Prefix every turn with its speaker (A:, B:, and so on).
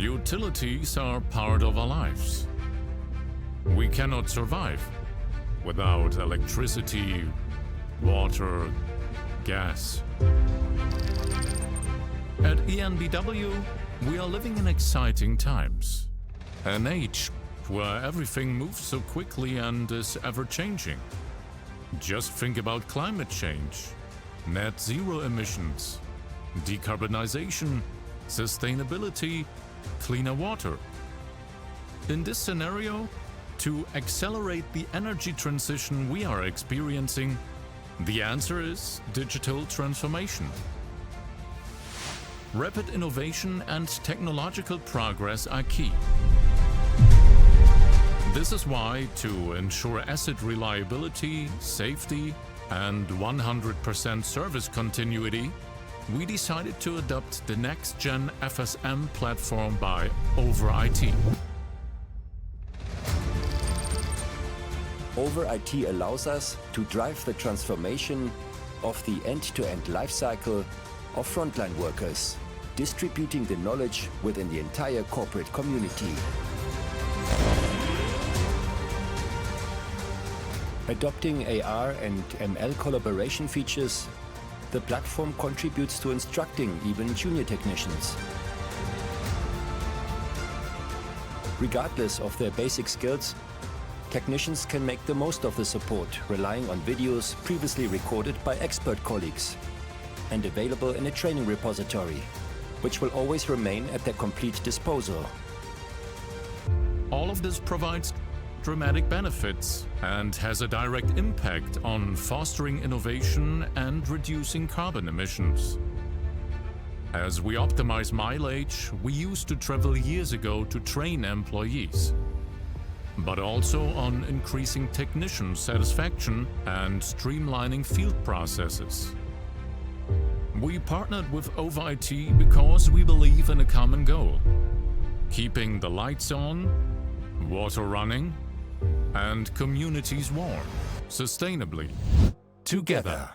A: Utilities are part of our lives. We cannot survive without electricity, water, gas. At EnBW, we are living in exciting times. An age where everything moves so quickly and is ever-changing. Just think about climate change, net zero emissions, decarbonization, sustainability, cleaner water. In this scenario, to accelerate the energy transition we are experiencing, the answer is digital transformation. Rapid innovation and technological progress are key. This is why, to ensure asset reliability, safety, and 100% service continuity, we decided to adopt the next-gen FSM platform by IT.
B: IT allows us to drive the transformation of the end-to-end lifecycle of frontline workers, distributing the knowledge within the entire corporate community. Adopting AR and ML collaboration features, the platform contributes to instructing even junior technicians. Regardless of their basic skills, technicians can make the most of the support, relying on videos previously recorded by expert colleagues and available in a training repository, which will always remain at their complete disposal.
A: All of this provides dramatic benefits and has a direct impact on fostering innovation and reducing carbon emissions. As we optimize mileage, we used to travel years ago to train employees, but also on increasing technician satisfaction and streamlining field processes. We partnered with IT because we believe in a common goal: keeping the lights on, water running, and communities warm, sustainably, together.